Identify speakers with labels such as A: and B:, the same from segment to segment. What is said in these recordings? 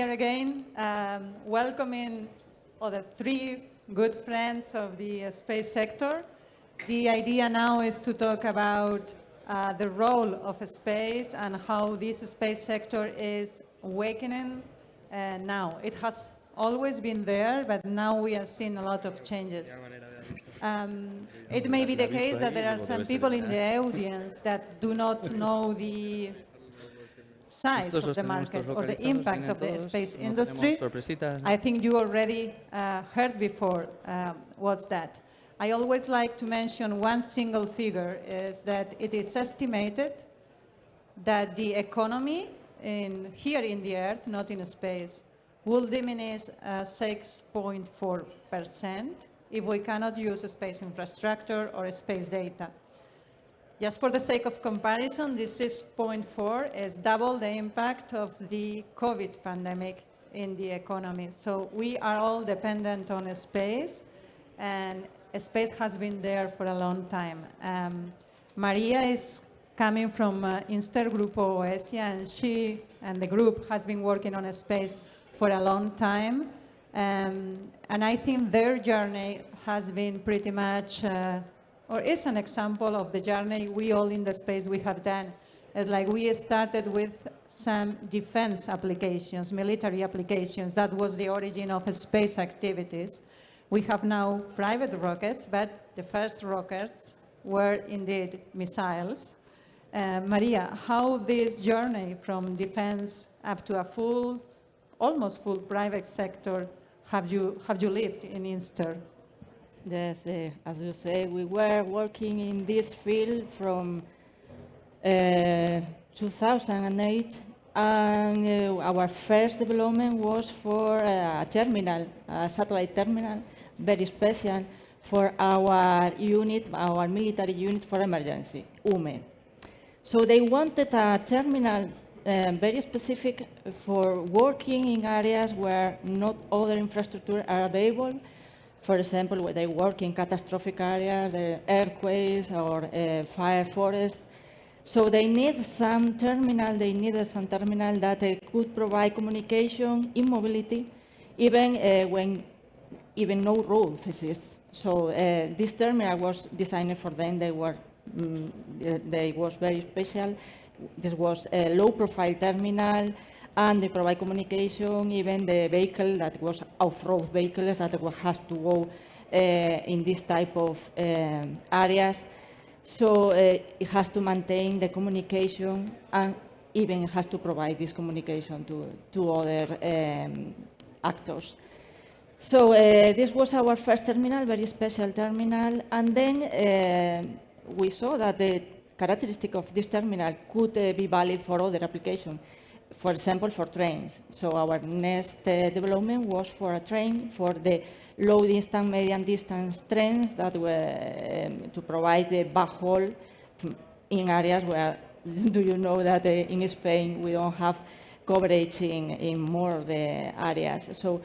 A: here again, welcoming other three good friends of the space sector. The idea now is to talk about the role of space and how this space sector is awakening now. It has always been there, but now we are seeing a lot of changes. It may be the case that there are some people in the audience that do not know the size of the market or the impact of the space industry. I think you already heard before what's that. I always like to mention one single figure is that it is estimated that the economy here in the Earth, not in space, will diminish 6.4% if we cannot use space infrastructure or space data. Just for the sake of comparison, this 6.4 is double the impact of the COVID pandemic in the economy. So we are all dependent on space, and space has been there for a long time. Maria is coming from Intergrupo Oesia, and she and the group has been working on space for a long time. And I think their journey has been pretty much or is an example of the journey we all in the space we have done. It's like we started with some defense applications, military applications. That was the origin of space activities. We have now private rockets, but the first rockets were indeed missiles. Maria, how this journey from defense up to a almost full private sector have you lived in Inster?
B: Yes, as you say, we were working in this field from 2008, and our first development was for a terminal, a satellite terminal, very special for our unit, our military unit for emergency, UME. So they wanted a terminal very specific for working in areas where not other infrastructure are available. For example, when they work in catastrophic areas, the earthquakes or fire forest. So they need some terminal, that could provide communication in mobility, even when no road exists. So this terminal was designed for them. They was very special. This was a low-profile terminal, and they provide communication, even the vehicle that was off-road vehicles that have to go in this type of areas. So it has to maintain the communication, and even has to provide this communication to other actors. So this was our first terminal, very special terminal, and then we saw that the characteristic of this terminal could be valid for other applications. For example, for trains. So our next development was for a train for the low distance, medium distance trains that were to provide the backhaul in areas where, do you know that in Spain we don't have coverage in more of the areas. So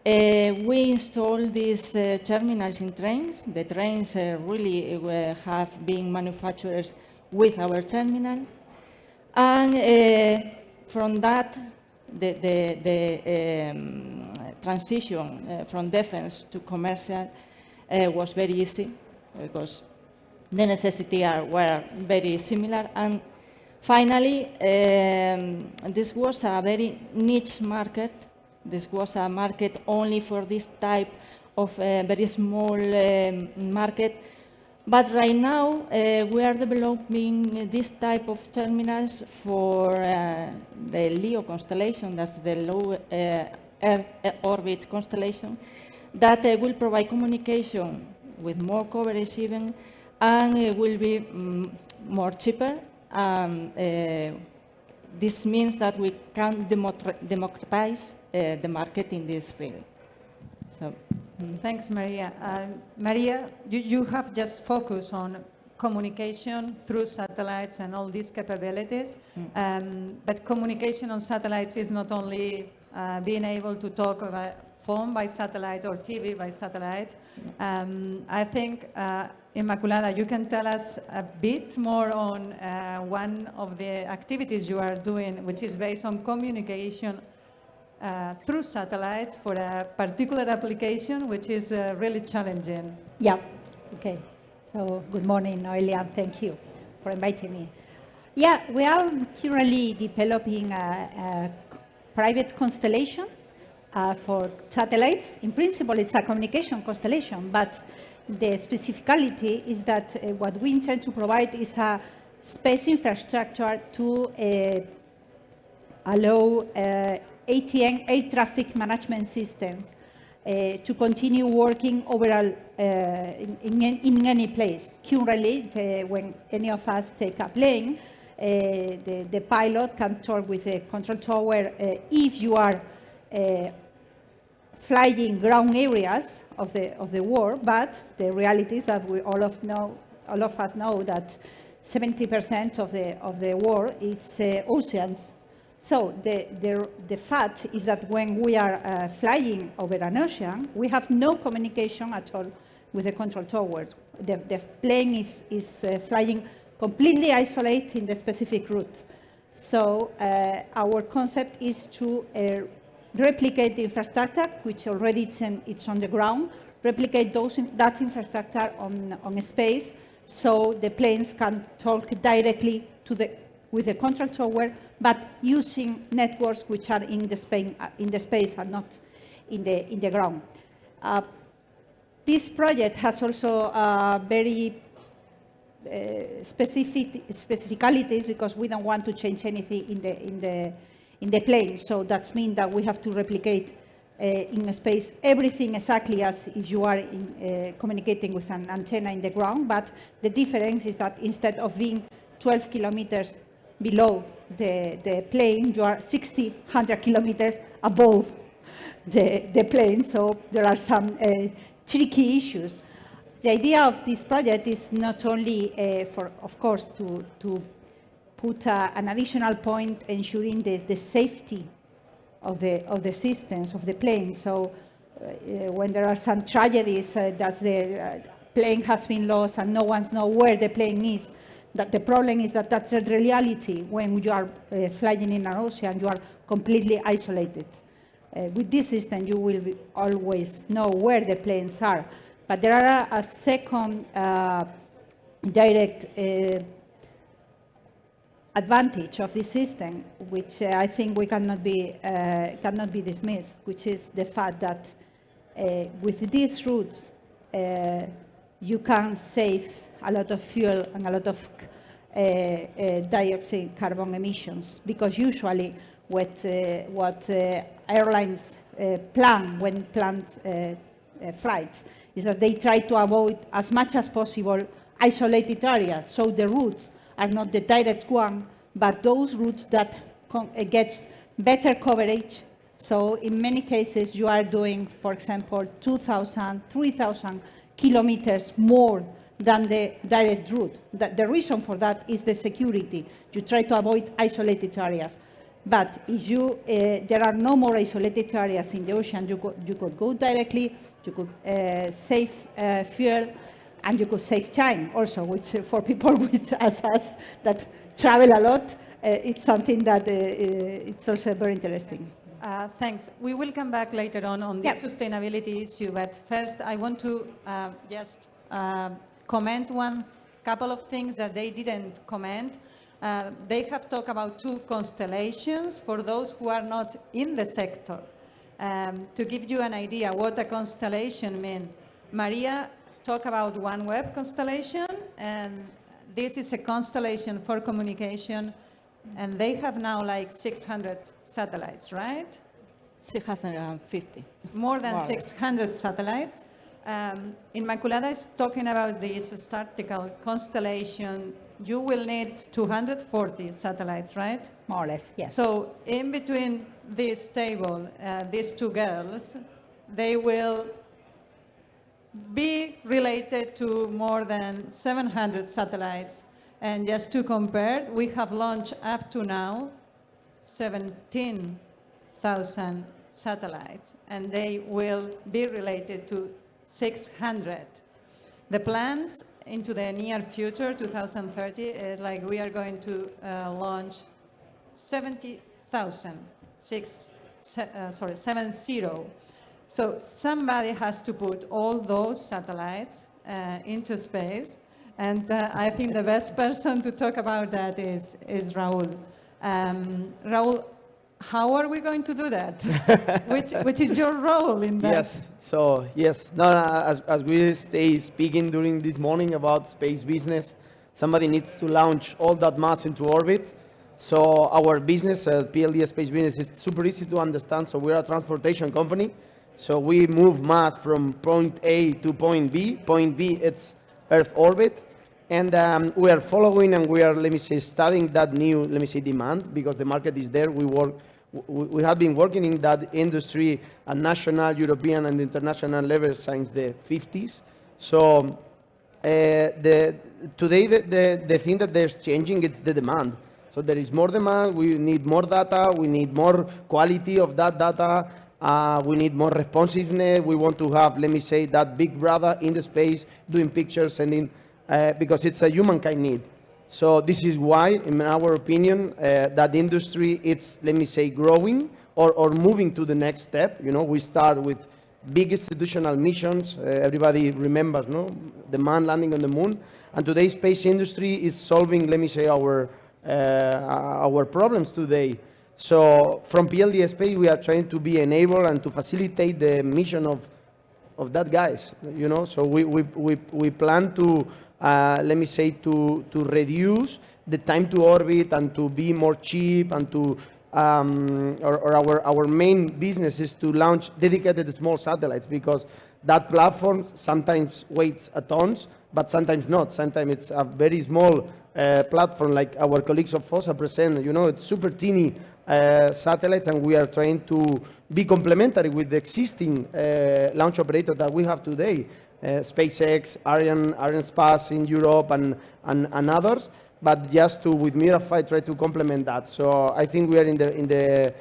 B: we installed these terminals in trains. The trains really have been manufactured with our terminal. And from that, the transition from defense to commercial was very easy because the necessities were very similar. And finally, this was a very niche market. This was a market only for this type of very small market. But right now, we are developing this type of terminals for the LEO constellation, that's the low Earth orbit constellation, that will provide communication with more coverage even, and it will be more cheaper. This means that we can democratize the market in this field. So.
A: Thanks, Maria. Maria, you have just focused on communication through satellites and all these capabilities, but communication on satellites is not only being able to talk about phone by satellite or TV by satellite. I think, Immaculada, you can tell us a bit more on one of the activities you are doing, which is based on communication through satellites for a particular application which is really challenging.
C: Yeah, okay. So good morning, Noelia, and thank you for inviting me. Yeah, we are currently developing a private constellation for satellites. In principle, it's a communication constellation, but the specificality is that what we intend to provide is a space infrastructure to allow ATM, air traffic management systems, to continue working overall in any place. Currently, when any of us take a plane, the pilot can talk with the control tower if you are flying ground areas of the world, but the reality is that we all of us know that 70% of the world is oceans. So the fact is that when we are flying over an ocean, we have no communication at all with the control tower. The plane is flying completely isolated in the specific route. So our concept is to replicate the infrastructure, which already it's on the ground, replicate that infrastructure on space, so the planes can talk directly with the control tower, but using networks which are in the space and not in the ground. This project has also very specificalities because we don't want to change anything in the plane. So that means that we have to replicate in space everything exactly as if you are communicating with an antenna in the ground. But the difference is that instead of being 12 kilometers below the plane, you are 100 kilometers above the plane. So there are some tricky issues. The idea of this project is not only of course, to put an additional point ensuring the safety of the systems, of the plane. So when there are some tragedies that the plane has been lost and no one knows where the plane is, that the problem is that that's a reality when you are flying in an ocean, you are completely isolated. With this system, you will always know where the planes are. But there are a second direct advantage of this system, which I think we cannot be dismissed, which is the fact that with these routes, you can save a lot of fuel and a lot of dioxide carbon emissions, because usually what airlines plan when planned flights is that they try to avoid as much as possible isolated areas. So the routes are not the direct one, but those routes that get better coverage. So in many cases, you are doing, for example, 2,000, 3,000 kilometers more than the direct route. The reason for that is the security. You try to avoid isolated areas. But if there are no more isolated areas in the ocean, you could go directly, you could save fuel, and you could save time also, which for people as us that travel a lot, it's something that it's also very interesting.
A: Thanks. We will come back later on this sustainability issue, but first I want to just comment couple of things that they didn't comment. They have talked about 2 constellations for those who are not in the sector. To give you an idea what a constellation means, Maria talked about OneWeb constellation, and this is a constellation for communication, and they have now like 600 satellites, right?
B: 650.
A: More than 600 satellites. Inmaculada is talking about this statistical constellation. You will need 240 satellites, right?
C: More or less, yes.
A: So in between this table, these 2 girls, they will be related to more than 700 satellites. And just to compare, we have launched up to now 17,000 satellites, and they will be related to 600. The plans into the near future, 2030, is like we are going to launch 70,000, 70. So somebody has to put all those satellites into space, and I think the best person to talk about that is Raul. Raul, how are we going to do that? which is your role in that?
D: Yes. So yes, no, as we stay speaking during this morning about space business, somebody needs to launch all that mass into orbit. So our business, PLD Space Business, is super easy to understand. So we're a transportation company. So we move mass from point A to point B. Point B, it's Earth orbit. And we are following and we are, let me say, studying that new, let me say, demand, because the market is there. We have been working in that industry at national, European, and international level since the 50s. So today, the thing that there's changing, it's the demand. So there is more demand, we need more data, we need more quality of that data, we need more responsiveness, we want to have, let me say, that big brother in the space doing pictures, sending, because it's a humankind need. So this is why, in our opinion, that industry, it's, let me say, growing or moving to the next step. You know, we start with big institutional missions. Everybody remembers, no? The man landing on the moon. And today's space industry is solving, let me say, our problems today. So from PLD Space, we are trying to be enable and to facilitate the mission of that guys, you know. So we plan to, let me say, to reduce the time to orbit and to be more cheap and to, our main business is to launch dedicated small satellites, because that platform sometimes weighs a tons, but sometimes not. Sometimes it's a very small platform, like our colleagues of FOSA present. You know, it's super teeny satellites, and we are trying to be complementary with the existing launch operator that we have today, SpaceX, Arianespace in Europe, and others. But just to, with Mirafy, try to complement that. So I think we are in the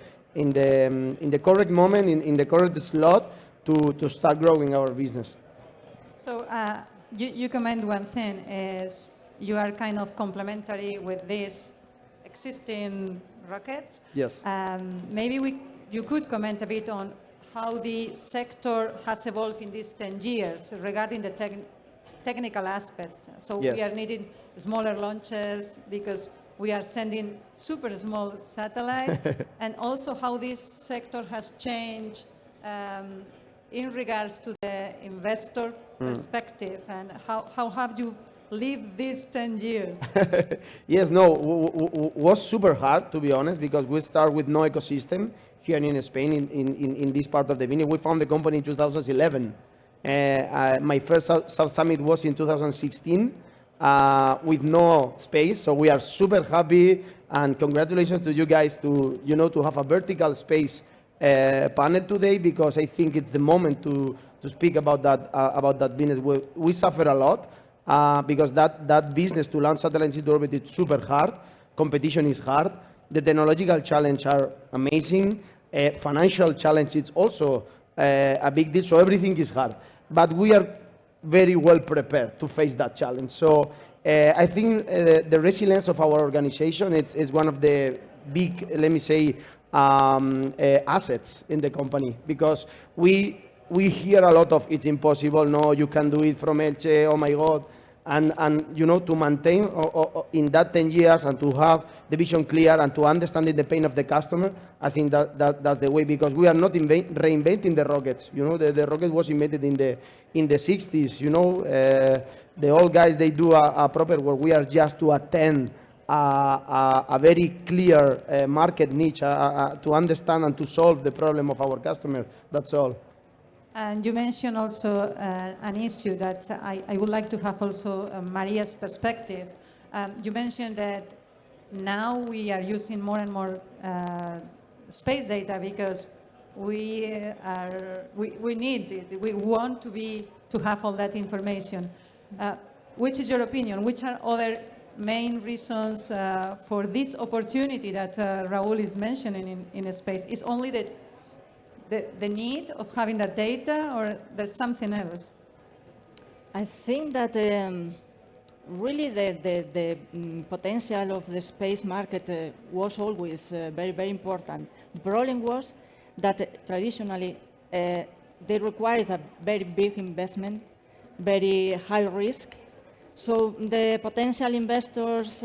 D: correct moment, in the correct slot to start growing our business.
A: So you comment one thing is you are kind of complementary with these existing rockets.
D: Yes.
A: Maybe you could comment a bit on how the sector has evolved in these 10 years regarding the technical aspects. So
D: Yes.
A: we are needing smaller launchers because we are sending super small satellites, and also how this sector has changed in regards to the investor perspective, and how have you lived these 10 years?
D: Yes, no, was super hard, to be honest, because we start with no ecosystem here in Spain, in this part of the vineyard. We found the company in 2011. My first South Summit was in 2016 with no space, so we are super happy, and congratulations to you guys to, you know, to have a vertical space panel today, because I think it's the moment to speak about that business. We suffer a lot because that business to launch satellites into orbit is super hard. Competition is hard. The technological challenge are amazing. Financial challenge is also a big deal. So everything is hard, but we are very well prepared to face that challenge. So I think the resilience of our organization is one of the big, let me say, assets in the company, because we hear a lot of it's impossible, no, you can do it from Elche, oh my God, and you know, to maintain in that 10 years and to have the vision clear and to understand the pain of the customer, I think that's the way, because we are not reinventing the rockets. You know, the rocket was invented in the 60s. You know, the old guys, they do a proper work. We are just to attend a very clear market niche to understand and to solve the problem of our customer. That's all.
A: And you mentioned also an issue that I would like to have also Maria's perspective. You mentioned that now we are using more and more space data because we need it. We want to have all that information. Which is your opinion? Which are other main reasons for this opportunity that Raul is mentioning in space? Is only the need of having that data, or there's something else?
B: I think that really the potential of the space market was always very, very important. The problem was that traditionally they require a very big investment, very high risk. So the potential investors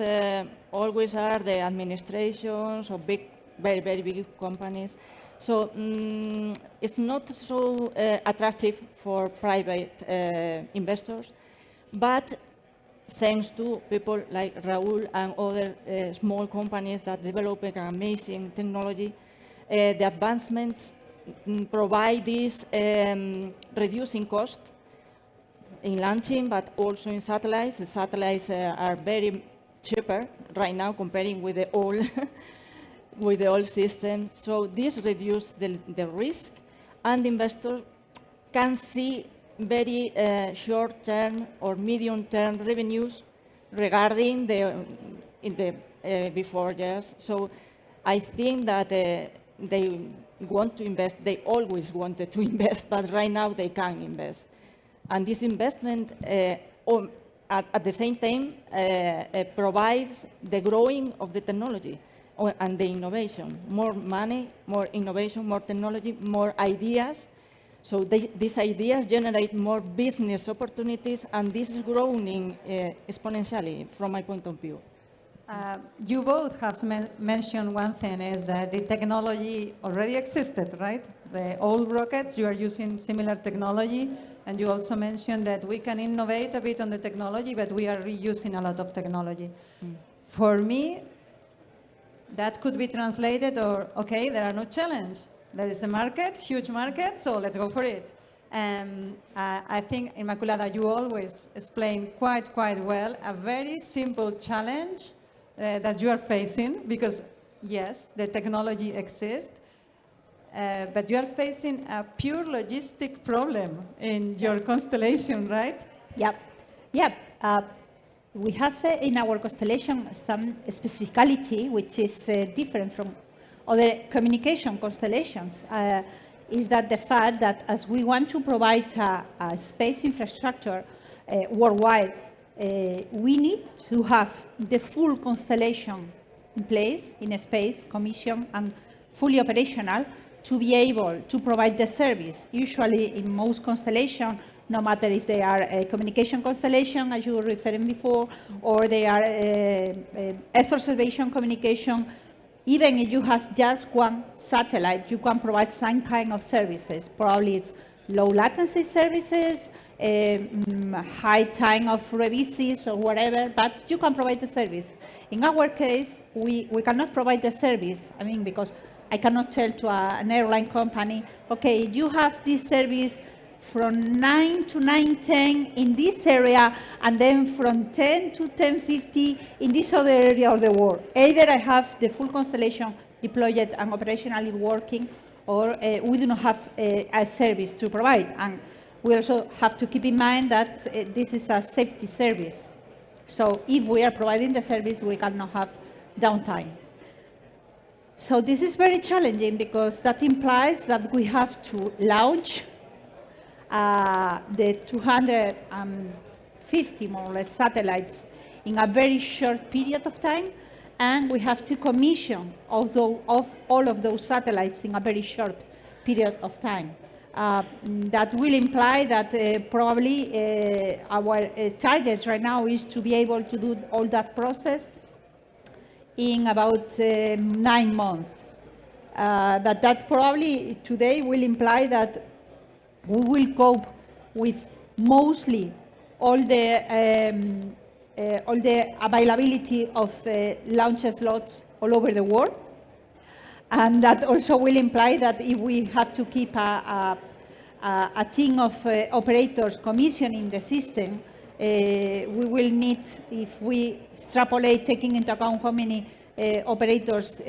B: always are the administrations or big, very, very big companies. So it's not so attractive for private investors, but thanks to people like Raúl and other small companies that develop an amazing technology, the advancements provide this reducing cost in launching, but also in satellites. The satellites are very cheaper right now comparing with the old with the old system. So this reduces the risk, and investors can see very short-term or medium-term revenues regarding the before years. So I think that they want to invest. They always wanted to invest, but right now they can invest. And this investment, at the same time, provides the growing of the technology and the innovation. More money, more innovation, more technology, more ideas. So these ideas generate more business opportunities, and this is growing exponentially from my point of view.
A: You both have mentioned one thing, is that the technology already existed, right? The old rockets, you are using similar technology, and you also mentioned that we can innovate a bit on the technology, but we are reusing a lot of technology. For me, that could be translated, or, okay, there are no challenges. There is a market, huge market, so let's go for it. I think, Immaculada, you always explain quite well a very simple challenge that you are facing, because yes, the technology exists, but you are facing a pure logistic problem in your constellation, right?
C: Yep. We have in our constellation some specificality which is different from other communication constellations. Is that the fact that as we want to provide a space infrastructure worldwide, we need to have the full constellation in place, in a space, commissioned and fully operational, to be able to provide the service. Usually in most constellations, no matter if they are a communication constellation, as you were referring before, or they are Earth observation communication, even if you have just one satellite, you can provide some kind of services. Probably it's low latency services, high time of revisits or whatever, but you can provide the service. In our case, we cannot provide the service. I mean, because I cannot tell to an airline company, okay, you have this service from 9 to 9:10 in this area, and then from 10 to 10:50 in this other area of the world. Either I have the full constellation deployed and operationally working, or we do not have a service to provide. And we also have to keep in mind that this is a safety service. So if we are providing the service, we cannot have downtime. So this is very challenging, because that implies that we have to launch the 250 more or less satellites in a very short period of time, and we have to commission of all of those satellites in a very short period of time. That will imply that probably our target right now is to be able to do all that process in about 9 months. But that probably today will imply that we will cope with mostly all the availability of launch slots all over the world. And that also will imply that if we have to keep a team of operators commissioning the system, we will need, if we extrapolate, taking into account how many operators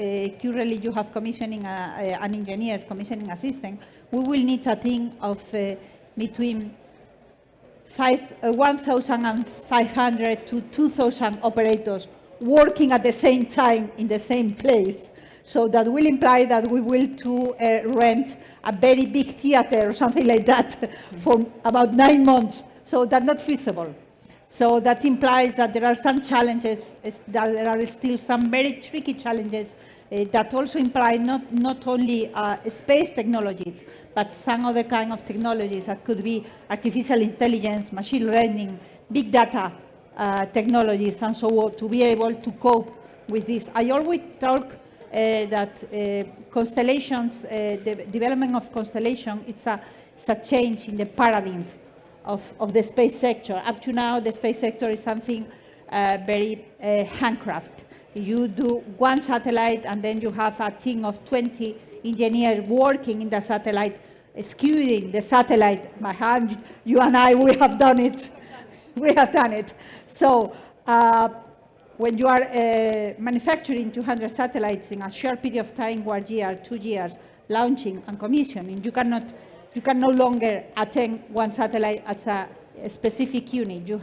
C: currently you have commissioning and engineers commissioning a system, we will need a team of between 1,500 to 2,000 operators working at the same time in the same place. So that will imply that we will rent a very big theater or something like that for about 9 months. So that's not feasible. So that implies that there are some challenges, that there are still some very tricky challenges that also imply not only space technologies, but some other kind of technologies that could be artificial intelligence, machine learning, big data technologies, and so on, to be able to cope with this. I always talk that constellations, the development of constellation, it's a change in the paradigm of the space sector. Up to now, the space sector is something very handcraft. You do one satellite, and then you have a team of 20 engineers working in the satellite, skewing the satellite by hand. You and I, we have done it. We have done it. So when you are manufacturing 200 satellites in a short period of time, 1 year, 2 years, launching and commissioning, you can no longer attend one satellite as a specific unit. You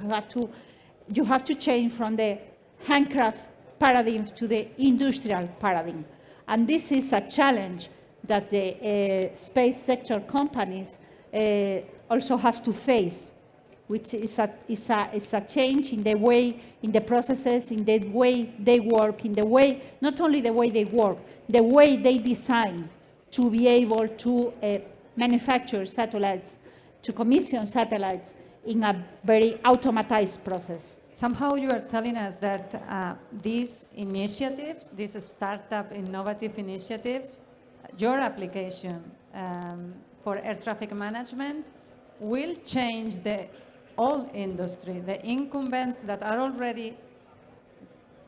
C: have to change from the handcraft paradigm to the industrial paradigm. And this is a challenge that the space sector companies also have to face, which is a change in the way, in the processes, in the way they work, in the way, not only the way they work, the way they design to be able to manufacture satellites, to commission satellites in a very automatized process.
A: Somehow you are telling us that these initiatives, these startup innovative initiatives, your application for air traffic management will change the whole industry, the incumbents that are already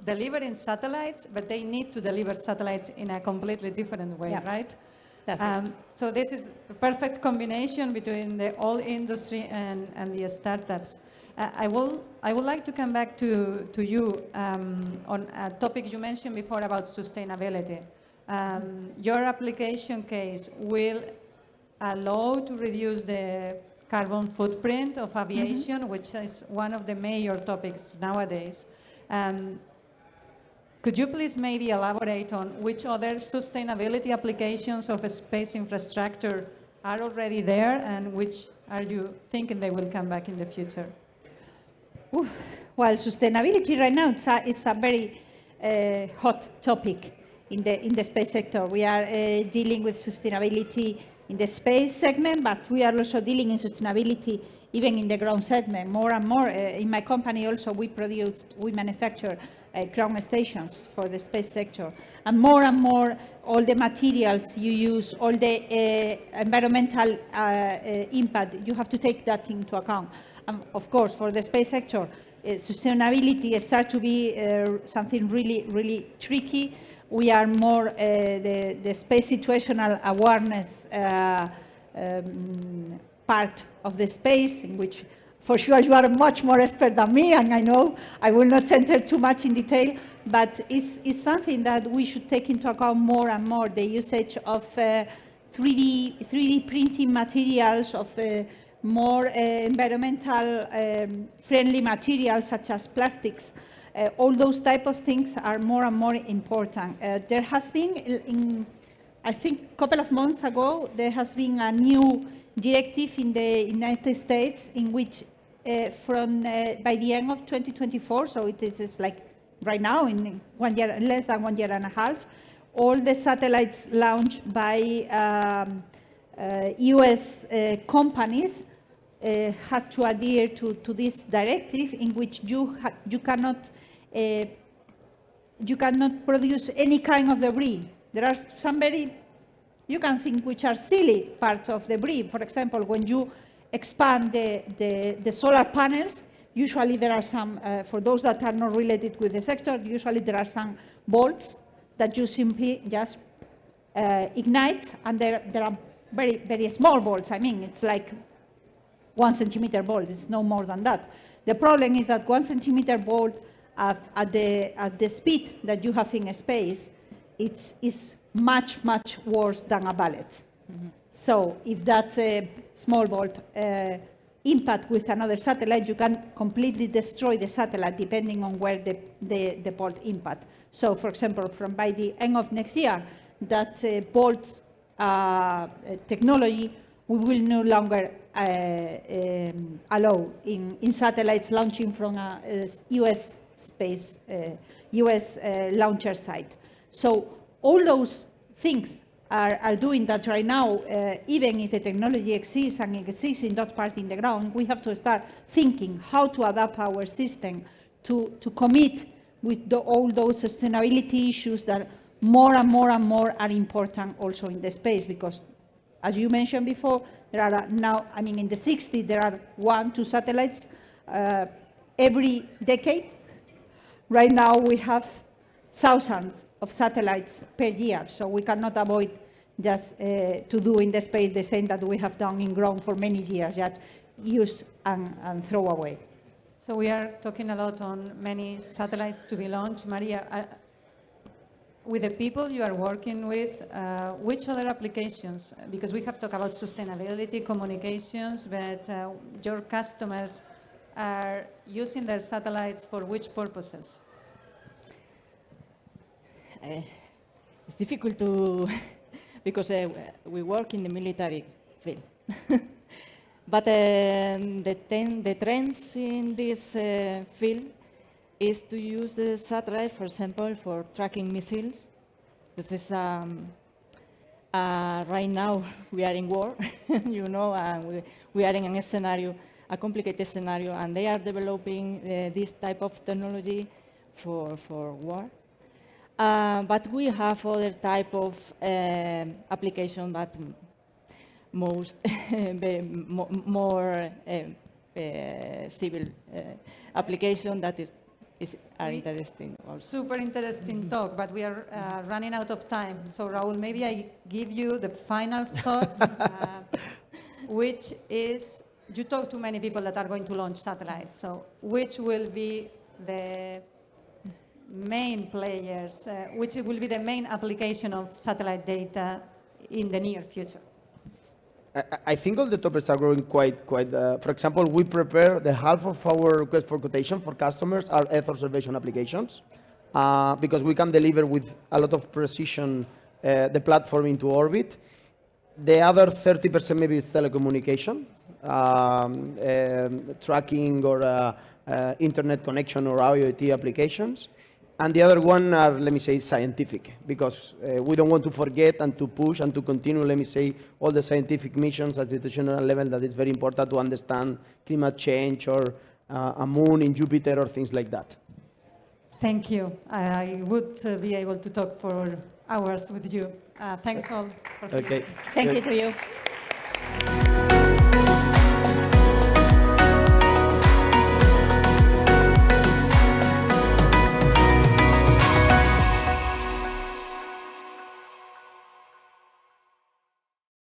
A: delivering satellites, but they need to deliver satellites in a completely different way,
C: Yeah.
A: right?
C: That's it.
A: So this is a perfect combination between the whole industry and the startups. I would like to come back to you on a topic you mentioned before about sustainability. Your application case will allow to reduce the carbon footprint of aviation, which is one of the major topics nowadays. Could you please maybe elaborate on which other sustainability applications of a space infrastructure are already there, and which are you thinking they will come back in the future?
C: Well, sustainability right now is a very hot topic in the space sector. We are dealing with sustainability in the space segment, but we are also dealing in sustainability even in the ground segment. More and more, in my company also, we manufacture ground stations for the space sector. And more, all the materials you use, all the environmental impact, you have to take that into account. Of course, for the space sector, sustainability starts to be something really, really tricky. We are more the space situational awareness part of the space, in which for sure you are much more expert than me, and I know I will not enter too much in detail, but it's something that we should take into account more and more, the usage of 3D printing materials, of more environmental friendly materials such as plastics. All those type of things are more and more important. There has been, I think a couple of months ago, there has been a new directive in the United States in which by the end of 2024, so it is like right now, in 1 year, less than 1 year and a half, all the satellites launched by US companies had to adhere to this directive, in which you cannot produce any kind of debris. There are some you can think, which are silly parts of debris. For example, when you expand the solar panels, usually there are some, for those that are not related with the sector, usually there are some bolts that you simply just ignite, and there are very, very small bolts. I mean, it's like 1 centimeter bolt, it's no more than that. The problem is that 1 centimeter bolt at the speed that you have in space, it's much, much worse than a bullet. Mm-hmm. So if that small bolt impact with another satellite, you can completely destroy the satellite depending on where the bolt impact. So for example, by the end of next year, that bolts technology, we will no longer allow in satellites launching from a US space, US launcher site. So all those things are doing that right now. Even if the technology exists and it exists in that part in the ground, we have to start thinking how to adapt our system to commit with all those sustainability issues that more and more and more are important also in the space, because as you mentioned before, there are now, I mean, in the 60s, there are 1-2 satellites every decade. Right now, we have thousands of satellites per year, so we cannot avoid just to do in the space the same that we have done in ground for many years, just use and throw away.
A: So we are talking a lot on many satellites to be launched. Maria, with the people you are working with, which other applications? Because we have talked about sustainability, communications, but your customers are using their satellites for which purposes?
B: It's difficult to, because we work in the military field. But the trends in this field is to use the satellite, for example, for tracking missiles. This is right now we are in war, you know, and we are in a scenario, a complicated scenario, and they are developing this type of technology for war. But we have other type of application, but most more civil application that are interesting also.
A: Super interesting talk, but we are running out of time. So Raúl, maybe I give you the final thought, which is, you talk to many people that are going to launch satellites, so which will be the main players, which will be the main application of satellite data in the near future?
D: I think all the topics are growing quite. For example, we prepare the half of our request for quotation for customers are Earth observation applications, because we can deliver with a lot of precision the platform into orbit. The other 30% maybe is telecommunication, tracking or internet connection or IoT applications. And the other one are, let me say, scientific, because we don't want to forget and to push and to continue, let me say, all the scientific missions at the international level that is very important to understand climate change or a moon in Jupiter or things like that.
A: Thank you. I would be able to talk for hours with you. Thanks all for being here.
D: Okay.
C: Thank you to you.